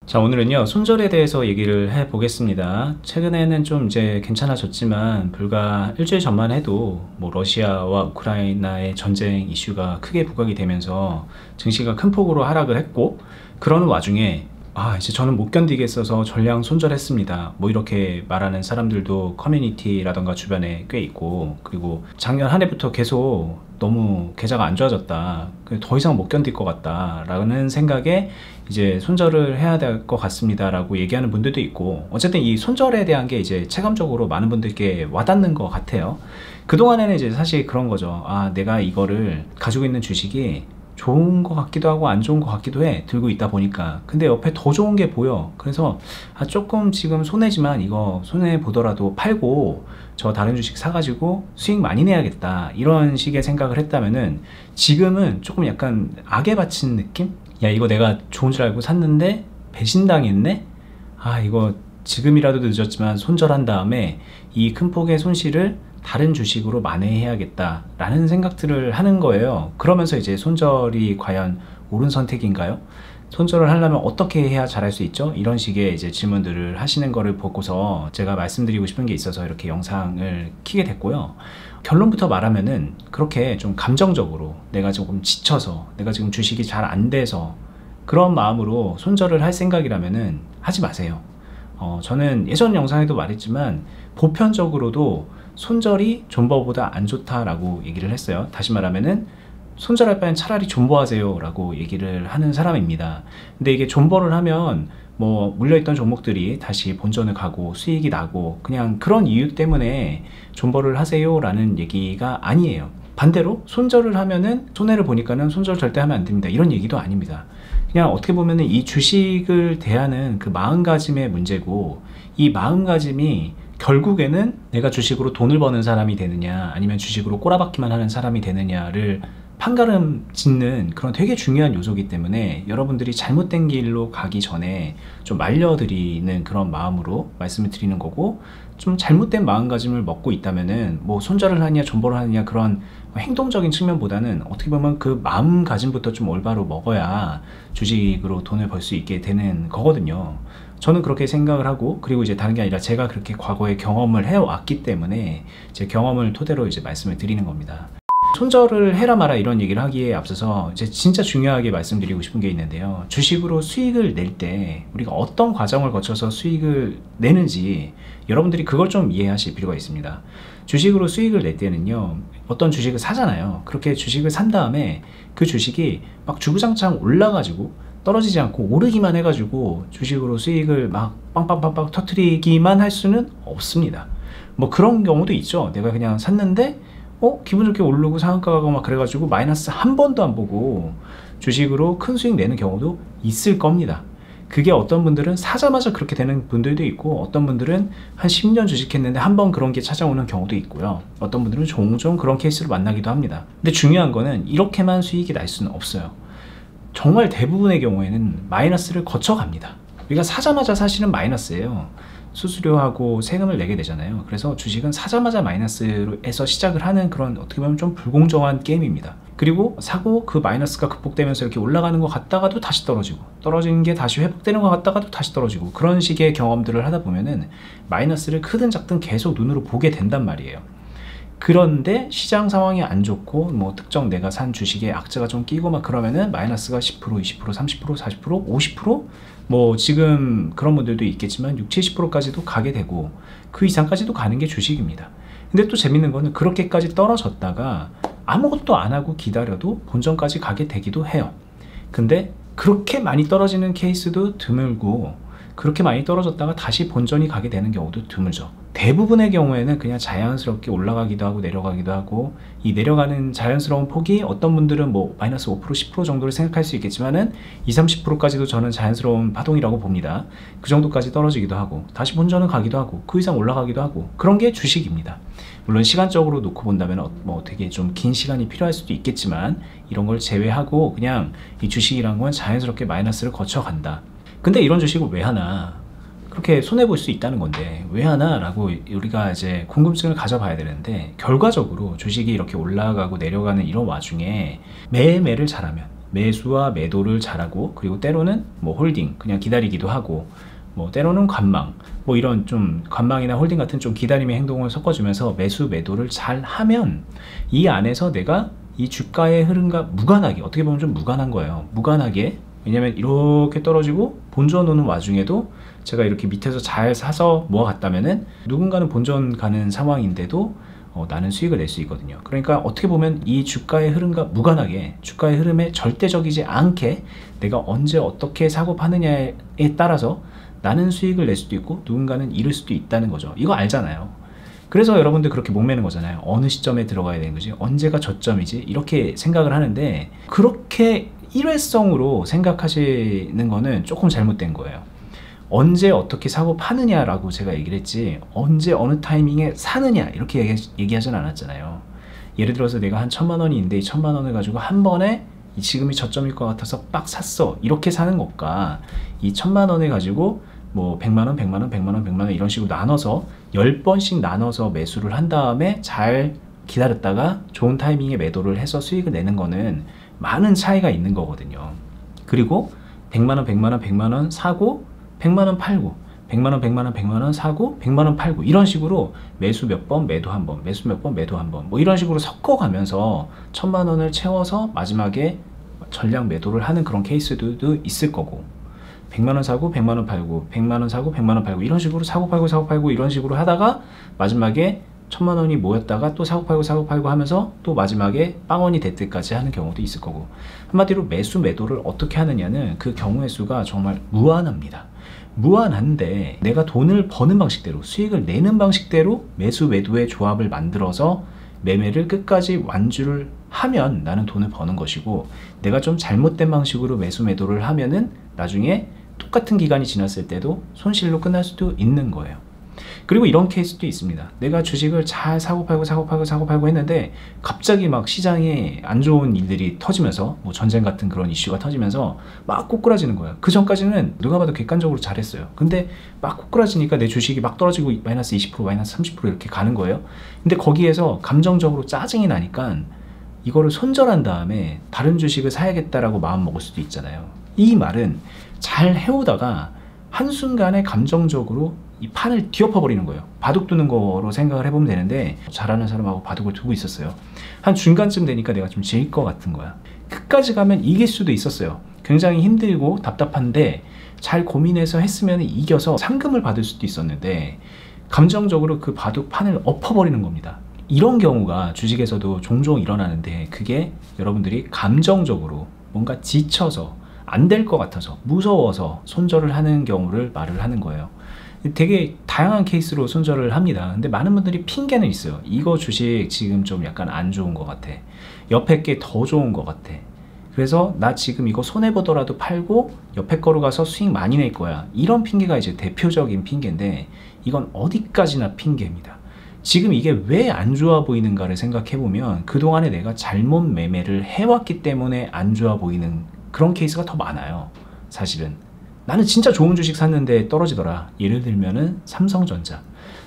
자, 오늘은요, 손절에 대해서 얘기를 해 보겠습니다. 최근에는 좀 이제 괜찮아졌지만, 불과 일주일 전만 해도 뭐 러시아와 우크라이나의 전쟁 이슈가 크게 부각이 되면서 증시가 큰 폭으로 하락을 했고, 그러는 와중에 이제 저는 못 견디겠어서 전량 손절했습니다, 뭐 이렇게 말하는 사람들도 커뮤니티라던가 주변에 꽤 있고, 그리고 작년 한 해부터 계속 너무 계좌가 안 좋아졌다, 더 이상 못 견딜 것 같다 라는 생각에 이제 손절을 해야 될 것 같습니다 라고 얘기하는 분들도 있고, 어쨌든 이 손절에 대한 게 이제 체감적으로 많은 분들께 와닿는 것 같아요. 그동안에는 이제 사실 그런 거죠. 내가 이거를 가지고 있는 주식이 좋은 것 같기도 하고 안 좋은 것 같기도 해, 들고 있다 보니까. 근데 옆에 더 좋은 게 보여. 그래서 조금 지금 손해지만 이거 손해 보더라도 팔고 저 다른 주식 사가지고 수익 많이 내야겠다, 이런 식의 생각을 했다면은, 지금은 조금 약간 악에 바친 느낌? 야, 이거 내가 좋은 줄 알고 샀는데 배신당했네? 이거 지금이라도 늦었지만 손절한 다음에 이 큰 폭의 손실을 다른 주식으로 만회해야겠다 라는 생각들을 하는 거예요. 그러면서 이제 손절이 과연 옳은 선택인가요? 손절을 하려면 어떻게 해야 잘할 수 있죠? 이런 식의 이제 질문들을 하시는 거를 보고서 제가 말씀드리고 싶은 게 있어서 이렇게 영상을 켜게 됐고요. 결론부터 말하면은, 그렇게 좀 감정적으로 내가 조금 지쳐서, 내가 지금 주식이 잘 안 돼서 그런 마음으로 손절을 할 생각이라면은 하지 마세요. 저는 예전 영상에도 말했지만 보편적으로도 손절이 존버보다 안 좋다라고 얘기를 했어요. 다시 말하면은 손절할 바엔 차라리 존버하세요 라고 얘기를 하는 사람입니다. 근데 이게 존버를 하면 뭐 물려있던 종목들이 다시 본전을 가고 수익이 나고 그냥 그런 이유 때문에 존버를 하세요 라는 얘기가 아니에요. 반대로 손절을 하면은 손해를 보니까는 손절 절대 하면 안 됩니다, 이런 얘기도 아닙니다. 그냥 어떻게 보면은 이 주식을 대하는 그 마음가짐의 문제고, 이 마음가짐이 결국에는 내가 주식으로 돈을 버는 사람이 되느냐, 아니면 주식으로 꼬라박기만 하는 사람이 되느냐를 판가름 짓는 그런 되게 중요한 요소이기 때문에, 여러분들이 잘못된 길로 가기 전에 좀 말려드리는 그런 마음으로 말씀을 드리는 거고, 좀 잘못된 마음가짐을 먹고 있다면은 뭐 손절을 하느냐 존버를 하느냐 그런 행동적인 측면보다는 어떻게 보면 그 마음가짐부터 좀 올바로 먹어야 주식으로 돈을 벌 수 있게 되는 거거든요. 저는 그렇게 생각을 하고, 그리고 이제 다른 게 아니라 제가 그렇게 과거에 경험을 해왔기 때문에 제 경험을 토대로 이제 말씀을 드리는 겁니다. 손절을 해라 마라 이런 얘기를 하기에 앞서서 이제 진짜 중요하게 말씀드리고 싶은 게 있는데요. 주식으로 수익을 낼 때 우리가 어떤 과정을 거쳐서 수익을 내는지 여러분들이 그걸 좀 이해하실 필요가 있습니다. 주식으로 수익을 낼 때는요, 어떤 주식을 사잖아요. 그렇게 주식을 산 다음에 그 주식이 막 주구장창 올라가지고 떨어지지 않고 오르기만 해가지고 주식으로 수익을 막 빵빵빵빵 터트리기만 할 수는 없습니다. 뭐 그런 경우도 있죠. 내가 그냥 샀는데 기분 좋게 오르고 상한가 가고 막 그래가지고 마이너스 한 번도 안 보고 주식으로 큰 수익 내는 경우도 있을 겁니다. 그게 어떤 분들은 사자마자 그렇게 되는 분들도 있고, 어떤 분들은 한 10년 주식했는데 한 번 그런 게 찾아오는 경우도 있고요. 어떤 분들은 종종 그런 케이스를 만나기도 합니다. 근데 중요한 거는 이렇게만 수익이 날 수는 없어요. 정말 대부분의 경우에는 마이너스를 거쳐갑니다. 우리가 사자마자 사실은 마이너스예요. 수수료하고 세금을 내게 되잖아요. 그래서 주식은 사자마자 마이너스에서 시작을 하는 그런, 어떻게 보면 좀 불공정한 게임입니다. 그리고 사고 그 마이너스가 극복되면서 이렇게 올라가는 것 같다가도 다시 떨어지고, 떨어지는 게 다시 회복되는 것 같다가도 다시 떨어지고, 그런 식의 경험들을 하다 보면은 마이너스를 크든 작든 계속 눈으로 보게 된단 말이에요. 그런데 시장 상황이 안 좋고 뭐 특정 내가 산 주식에 악재가 좀 끼고 막 그러면은 마이너스가 10%, 20%, 30%, 40%, 50%, 뭐 지금 그런 분들도 있겠지만 60, 70%까지도 가게 되고, 그 이상까지도 가는 게 주식입니다. 근데 또 재밌는 거는 그렇게까지 떨어졌다가 아무것도 안 하고 기다려도 본전까지 가게 되기도 해요. 근데 그렇게 많이 떨어지는 케이스도 드물고, 그렇게 많이 떨어졌다가 다시 본전이 가게 되는 경우도 드물죠. 대부분의 경우에는 그냥 자연스럽게 올라가기도 하고 내려가기도 하고, 이 내려가는 자연스러운 폭이 어떤 분들은 뭐 마이너스 5%, 10% 정도를 생각할 수 있겠지만은 20, 30%까지도 저는 자연스러운 파동이라고 봅니다. 그 정도까지 떨어지기도 하고 다시 본전은 가기도 하고 그 이상 올라가기도 하고, 그런 게 주식입니다. 물론 시간적으로 놓고 본다면 뭐 되게 좀 긴 시간이 필요할 수도 있겠지만, 이런 걸 제외하고 그냥 이 주식이란 건 자연스럽게 마이너스를 거쳐간다. 근데 이런 주식을 왜 하나? 그렇게 손해볼 수 있다는 건데 왜 하나? 라고 우리가 이제 궁금증을 가져봐야 되는데, 결과적으로 주식이 이렇게 올라가고 내려가는 이런 와중에 매매를 잘하면, 매수와 매도를 잘하고, 그리고 때로는 뭐 홀딩 그냥 기다리기도 하고, 뭐 때로는 관망, 뭐 이런 좀 관망이나 홀딩 같은 좀 기다림의 행동을 섞어주면서 매수 매도를 잘 하면 이 안에서 내가 이 주가의 흐름과 무관하게, 어떻게 보면 좀 무관한 거예요. 무관하게, 왜냐면 이렇게 떨어지고 본전 오는 와중에도 제가 이렇게 밑에서 잘 사서 모아갔다면은 누군가는 본전 가는 상황인데도 나는 수익을 낼 수 있거든요. 그러니까 어떻게 보면 이 주가의 흐름과 무관하게, 주가의 흐름에 절대적이지 않게 내가 언제 어떻게 사고 파느냐에 따라서 나는 수익을 낼 수도 있고 누군가는 잃을 수도 있다는 거죠. 이거 알잖아요. 그래서 여러분들 그렇게 목매는 거잖아요. 어느 시점에 들어가야 되는 거지, 언제가 저점이지, 이렇게 생각을 하는데, 그렇게 일회성으로 생각하시는 거는 조금 잘못된 거예요. 언제 어떻게 사고 파느냐라고 제가 얘기를 했지, 언제 어느 타이밍에 사느냐 이렇게 얘기하진 않았잖아요. 예를 들어서 내가 한 1000만 원이 있는데 이 1000만 원을 가지고 한 번에 지금이 저점일 것 같아서 빡 샀어, 이렇게 사는 것과 이 1000만 원을 가지고 뭐 100만 원, 100만 원, 100만 원, 100만 원 이런 식으로 나눠서 10번씩 나눠서 매수를 한 다음에 잘 기다렸다가 좋은 타이밍에 매도를 해서 수익을 내는 거는 많은 차이가 있는 거거든요. 그리고 100만 원, 100만 원, 100만 원 사고 100만 원 팔고, 100만 원, 100만 원, 100만 원 사고 100만 원 팔고, 이런 식으로 매수 몇 번, 매도 한 번, 매수 몇 번, 매도 한 번, 뭐 이런 식으로 섞어가면서 1000만 원을 채워서 마지막에 전량 매도를 하는 그런 케이스도 있을 거고, 100만 원 사고 100만 원 팔고, 100만 원 사고 100만 원 팔고, 이런 식으로 사고 팔고 사고 팔고 이런 식으로 하다가 마지막에 1000만 원이 모였다가 또 사고 팔고 하면서 또 마지막에 빵원이 될 때까지 하는 경우도 있을 거고, 한마디로 매수 매도를 어떻게 하느냐는 그 경우의 수가 정말 무한합니다. 무한한데 내가 돈을 버는 방식대로, 수익을 내는 방식대로 매수 매도의 조합을 만들어서 매매를 끝까지 완주를 하면 나는 돈을 버는 것이고, 내가 좀 잘못된 방식으로 매수 매도를 하면은 나중에 똑같은 기간이 지났을 때도 손실로 끝날 수도 있는 거예요. 그리고 이런 케이스도 있습니다. 내가 주식을 잘 사고 팔고 했는데 갑자기 막 시장에 안 좋은 일들이 터지면서, 뭐 전쟁 같은 그런 이슈가 터지면서 막 꼬꾸라지는 거야. 그 전까지는 누가 봐도 객관적으로 잘했어요. 근데 막 꼬꾸라지니까 내 주식이 막 떨어지고 마이너스 20%, 마이너스 30% 이렇게 가는 거예요. 근데 거기에서 감정적으로 짜증이 나니까 이거를 손절한 다음에 다른 주식을 사야겠다라고 마음 먹을 수도 있잖아요. 이 말은 잘 해오다가 한순간에 감정적으로 이 판을 뒤엎어 버리는 거예요. 바둑 두는 거로 생각을 해보면 되는데, 잘하는 사람하고 바둑을 두고 있었어요. 한 중간쯤 되니까 내가 좀 질 것 같은 거야. 끝까지 가면 이길 수도 있었어요. 굉장히 힘들고 답답한데 잘 고민해서 했으면 이겨서 상금을 받을 수도 있었는데, 감정적으로 그 바둑 판을 엎어버리는 겁니다. 이런 경우가 주식에서도 종종 일어나는데, 그게 여러분들이 감정적으로 뭔가 지쳐서 안 될 것 같아서 무서워서 손절을 하는 경우를 말을 하는 거예요. 되게 다양한 케이스로 손절을 합니다. 근데 많은 분들이 핑계는 있어요. 이거 주식 지금 좀 약간 안 좋은 것 같아, 옆에 게 더 좋은 것 같아, 그래서 나 지금 이거 손해보더라도 팔고 옆에 거로 가서 수익 많이 낼 거야, 이런 핑계가 이제 대표적인 핑계인데, 이건 어디까지나 핑계입니다. 지금 이게 왜 안 좋아 보이는가를 생각해보면 그동안에 내가 잘못 매매를 해왔기 때문에 안 좋아 보이는 그런 케이스가 더 많아요. 사실은 나는 진짜 좋은 주식 샀는데 떨어지더라. 예를 들면은 삼성전자.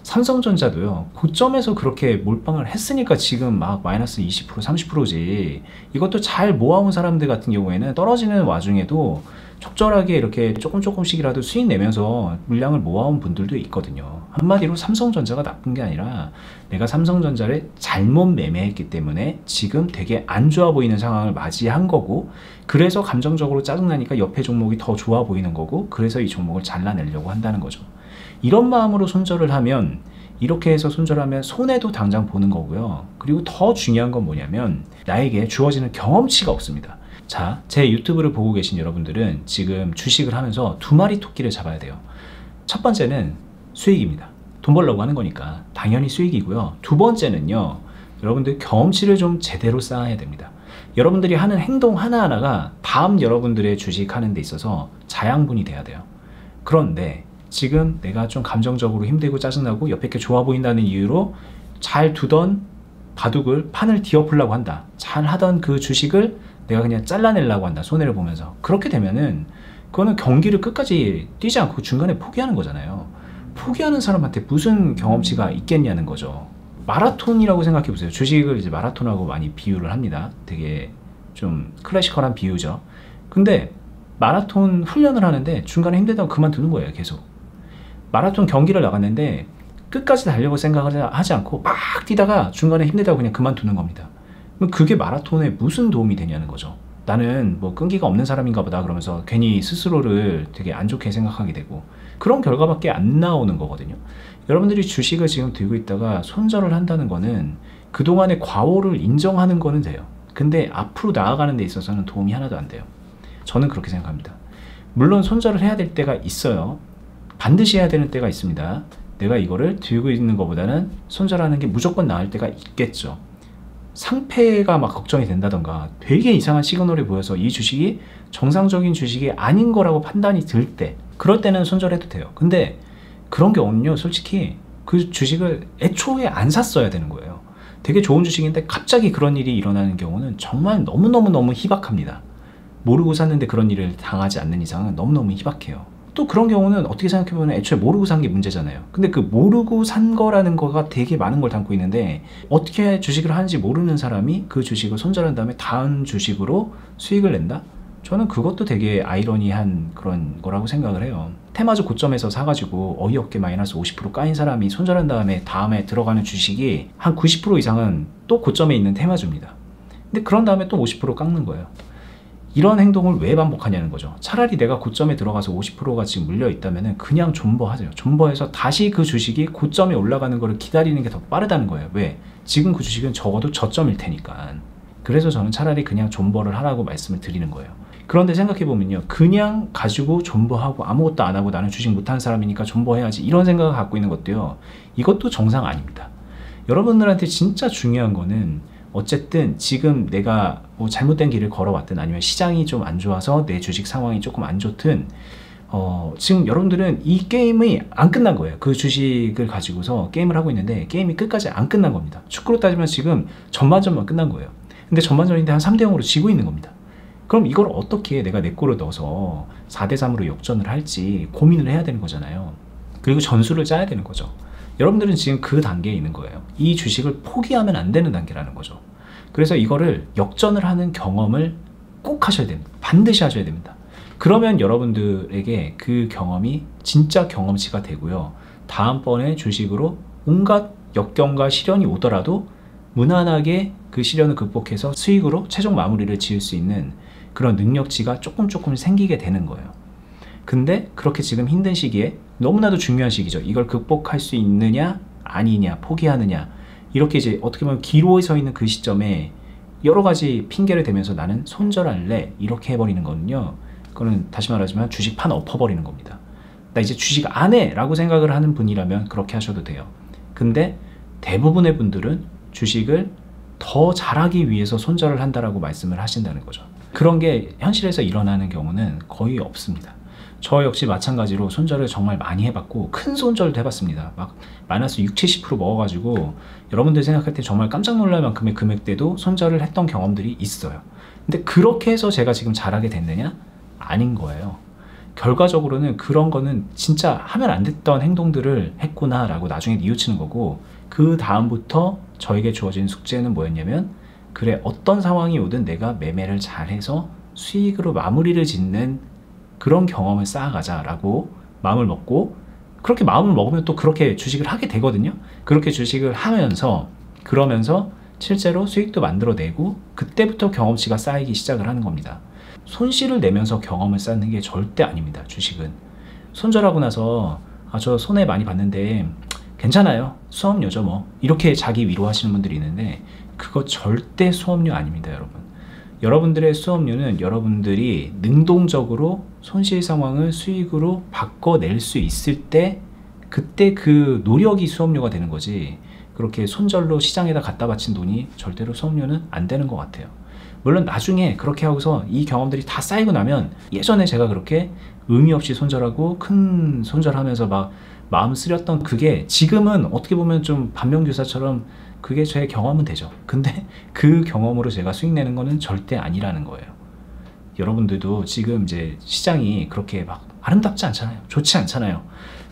삼성전자도요, 고점에서 그렇게 몰빵을 했으니까 지금 막 마이너스 20%, 30%지. 이것도 잘 모아온 사람들 같은 경우에는 떨어지는 와중에도 적절하게 이렇게 조금씩이라도 수익 내면서 물량을 모아온 분들도 있거든요. 한마디로 삼성전자가 나쁜 게 아니라 내가 삼성전자를 잘못 매매했기 때문에 지금 되게 안 좋아 보이는 상황을 맞이한 거고, 그래서 감정적으로 짜증나니까 옆에 종목이 더 좋아 보이는 거고, 그래서 이 종목을 잘라내려고 한다는 거죠. 이런 마음으로 손절을 하면, 이렇게 해서 손절하면 손해도 당장 보는 거고요. 그리고 더 중요한 건 뭐냐면 나에게 주어지는 경험치가 없습니다. 자, 제 유튜브를 보고 계신 여러분들은 지금 주식을 하면서 두 마리 토끼를 잡아야 돼요. 첫 번째는 수익입니다. 돈 벌려고 하는 거니까 당연히 수익이고요. 두 번째는요, 여러분들 경험치를 좀 제대로 쌓아야 됩니다. 여러분들이 하는 행동 하나하나가 다음 여러분들의 주식 하는 데 있어서 자양분이 돼야 돼요. 그런데 지금 내가 좀 감정적으로 힘들고 짜증나고 옆에 게 좋아 보인다는 이유로 잘 두던 바둑을, 판을 뒤엎으려고 한다. 잘 하던 그 주식을 내가 그냥 잘라내려고 한다, 손해를 보면서. 그렇게 되면은 그거는 경기를 끝까지 뛰지 않고 중간에 포기하는 거잖아요. 포기하는 사람한테 무슨 경험치가 있겠냐는 거죠. 마라톤이라고 생각해 보세요. 주식을 이제 마라톤하고 많이 비유를 합니다. 되게 좀 클래시컬한 비유죠. 근데 마라톤 훈련을 하는데 중간에 힘들다고 그만두는 거예요. 계속 마라톤 경기를 나갔는데 끝까지 달려볼 생각을 하지 않고 막 뛰다가 중간에 힘들다고 그냥 그만두는 겁니다. 그럼 그게 마라톤에 무슨 도움이 되냐는 거죠. 나는 뭐 끈기가 없는 사람인가 보다 그러면서 괜히 스스로를 되게 안 좋게 생각하게 되고 그런 결과밖에 안 나오는 거거든요. 여러분들이 주식을 지금 들고 있다가 손절을 한다는 거는 그동안의 과오를 인정하는 거는 돼요. 근데 앞으로 나아가는 데 있어서는 도움이 하나도 안 돼요. 저는 그렇게 생각합니다. 물론 손절을 해야 될 때가 있어요. 반드시 해야 되는 때가 있습니다. 내가 이거를 들고 있는 것보다는 손절하는 게 무조건 나을 때가 있겠죠. 상패가 막 걱정이 된다던가 되게 이상한 시그널이 보여서 이 주식이 정상적인 주식이 아닌 거라고 판단이 들 때, 그럴 때는 손절해도 돼요. 근데 그런 경우는요, 솔직히 그 주식을 애초에 안 샀어야 되는 거예요. 되게 좋은 주식인데 갑자기 그런 일이 일어나는 경우는 정말 너무너무 희박합니다. 모르고 샀는데 그런 일을 당하지 않는 이상은 너무너무 희박해요. 또 그런 경우는 어떻게 생각해보면 애초에 모르고 산 게 문제잖아요. 근데 그 모르고 산 거라는 거가 되게 많은 걸 담고 있는데 어떻게 주식을 하는지 모르는 사람이 그 주식을 손절한 다음에 다음 주식으로 수익을 낸다? 저는 그것도 되게 아이러니한 그런 거라고 생각을 해요. 테마주 고점에서 사가지고 어이없게 마이너스 50% 까인 사람이 손절한 다음에 다음에 들어가는 주식이 한 90% 이상은 또 고점에 있는 테마주입니다. 근데 그런 다음에 또 50% 깎는 거예요. 이런 행동을 왜 반복하냐는 거죠. 차라리 내가 고점에 들어가서 50%가 지금 물려 있다면 그냥 존버하세요. 존버해서 다시 그 주식이 고점에 올라가는 거를 기다리는 게 더 빠르다는 거예요. 왜? 지금 그 주식은 적어도 저점일 테니까. 그래서 저는 차라리 그냥 존버를 하라고 말씀을 드리는 거예요. 그런데 생각해보면요, 그냥 가지고 존버하고 아무것도 안 하고 나는 주식 못하는 사람이니까 존버해야지 이런 생각을 갖고 있는 것도요, 이것도 정상 아닙니다. 여러분들한테 진짜 중요한 거는 어쨌든 지금 내가 뭐 잘못된 길을 걸어왔든 아니면 시장이 좀 안 좋아서 내 주식 상황이 조금 안 좋든 지금 여러분들은 이 게임이 안 끝난 거예요. 그 주식을 가지고서 게임을 하고 있는데 게임이 끝까지 안 끝난 겁니다. 축구로 따지면 지금 전반전만 끝난 거예요. 근데 전반전인데 한 3대 0으로 지고 있는 겁니다. 그럼 이걸 어떻게 내가 내 골을 넣어서 4대 3으로 역전을 할지 고민을 해야 되는 거잖아요. 그리고 전술을 짜야 되는 거죠. 여러분들은 지금 그 단계에 있는 거예요. 이 주식을 포기하면 안 되는 단계라는 거죠. 그래서 이거를 역전을 하는 경험을 꼭 하셔야 됩니다. 반드시 하셔야 됩니다. 그러면 여러분들에게 그 경험이 진짜 경험치가 되고요. 다음번에 주식으로 온갖 역경과 시련이 오더라도 무난하게 그 시련을 극복해서 수익으로 최종 마무리를 지을 수 있는 그런 능력치가 조금 생기게 되는 거예요. 근데 그렇게 지금 힘든 시기에 너무나도 중요한 시기죠. 이걸 극복할 수 있느냐 아니냐 포기하느냐, 이렇게 이제 어떻게 보면 기로에 서 있는 그 시점에 여러 가지 핑계를 대면서 나는 손절할래 이렇게 해버리는 거는요, 그거는 다시 말하지만 주식 판 엎어버리는 겁니다. 나 이제 주식 안 해 라고 생각을 하는 분이라면 그렇게 하셔도 돼요. 근데 대부분의 분들은 주식을 더 잘하기 위해서 손절을 한다라고 말씀을 하신다는 거죠. 그런 게 현실에서 일어나는 경우는 거의 없습니다. 저 역시 마찬가지로 손절을 정말 많이 해봤고 큰 손절도 해봤습니다. 막 마이너스 60-70% 먹어가지고 여러분들 생각할 때 정말 깜짝 놀랄 만큼의 금액대도 손절을 했던 경험들이 있어요. 근데 그렇게 해서 제가 지금 잘하게 됐느냐? 아닌 거예요. 결과적으로는 그런 거는 진짜 하면 안 됐던 행동들을 했구나 라고 나중에 뉘우치는 거고, 그 다음부터 저에게 주어진 숙제는 뭐였냐면, 그래 어떤 상황이 오든 내가 매매를 잘해서 수익으로 마무리를 짓는 그런 경험을 쌓아가자 라고 마음을 먹고, 그렇게 마음을 먹으면 또 그렇게 주식을 하게 되거든요. 그렇게 주식을 하면서 그러면서 실제로 수익도 만들어내고 그때부터 경험치가 쌓이기 시작을 하는 겁니다. 손실을 내면서 경험을 쌓는 게 절대 아닙니다. 주식은 손절하고 나서 저 손해 많이 봤는데 괜찮아요, 수업료죠 뭐, 이렇게 자기 위로하시는 분들이 있는데 그거 절대 수업료 아닙니다. 여러분들의 수업료는 여러분들이 능동적으로 손실 상황을 수익으로 바꿔낼 수 있을 때 그때 그 노력이 수업료가 되는 거지, 그렇게 손절로 시장에다 갖다 바친 돈이 절대로 수업료는 안 되는 것 같아요. 물론 나중에 그렇게 하고서 이 경험들이 다 쌓이고 나면, 예전에 제가 그렇게 의미 없이 손절하고 큰 손절하면서 막 마음 쓰렸던 그게 지금은 어떻게 보면 좀 반면교사처럼 그게 제 경험은 되죠. 근데 그 경험으로 제가 수익 내는 거는 절대 아니라는 거예요. 여러분들도 지금 이제 시장이 그렇게 막 아름답지 않잖아요. 좋지 않잖아요.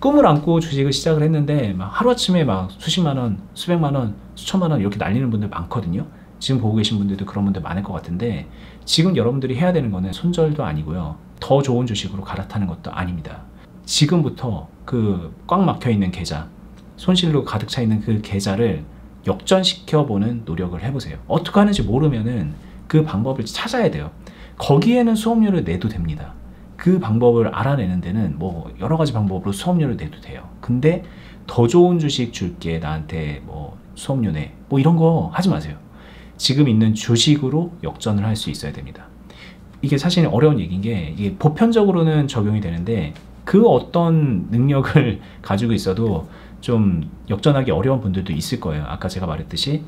꿈을 안고 주식을 시작을 했는데 막 하루아침에 막 수십만 원, 수백만 원, 수천만 원 이렇게 날리는 분들 많거든요. 지금 보고 계신 분들도 그런 분들 많을 것 같은데, 지금 여러분들이 해야 되는 거는 손절도 아니고요. 더 좋은 주식으로 갈아타는 것도 아닙니다. 지금부터 그 꽉 막혀 있는 계좌, 손실로 가득 차 있는 그 계좌를 역전시켜 보는 노력을 해보세요. 어떻게 하는지 모르면은 그 방법을 찾아야 돼요. 거기에는 수업료를 내도 됩니다. 그 방법을 알아내는 데는 뭐 여러 가지 방법으로 수업료를 내도 돼요. 근데 더 좋은 주식 줄게, 나한테 뭐 수업료 내, 뭐 이런 거 하지 마세요. 지금 있는 주식으로 역전을 할 수 있어야 됩니다. 이게 사실 어려운 얘기인 게, 이게 보편적으로는 적용이 되는데 그 어떤 능력을 가지고 있어도 좀 역전하기 어려운 분들도 있을 거예요. 아까 제가 말했듯이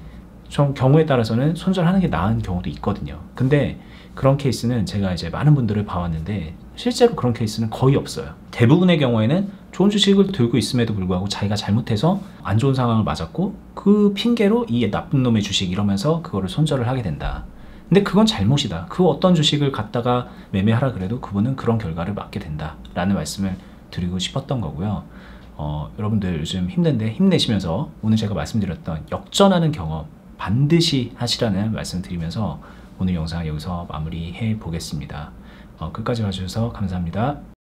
좀 경우에 따라서는 손절하는 게 나은 경우도 있거든요. 근데 그런 케이스는 제가 이제 많은 분들을 봐왔는데 실제로 그런 케이스는 거의 없어요. 대부분의 경우에는 좋은 주식을 들고 있음에도 불구하고 자기가 잘못해서 안 좋은 상황을 맞았고 그 핑계로 이 나쁜 놈의 주식 이러면서 그거를 손절을 하게 된다. 근데 그건 잘못이다. 그 어떤 주식을 갖다가 매매하라 그래도 그분은 그런 결과를 맞게 된다 라는 말씀을 드리고 싶었던 거고요. 여러분들 요즘 힘든데 힘내시면서 오늘 제가 말씀드렸던 역전하는 경험 반드시 하시라는 말씀 드리면서 오늘 영상 여기서 마무리해 보겠습니다. 끝까지 봐주셔서 감사합니다.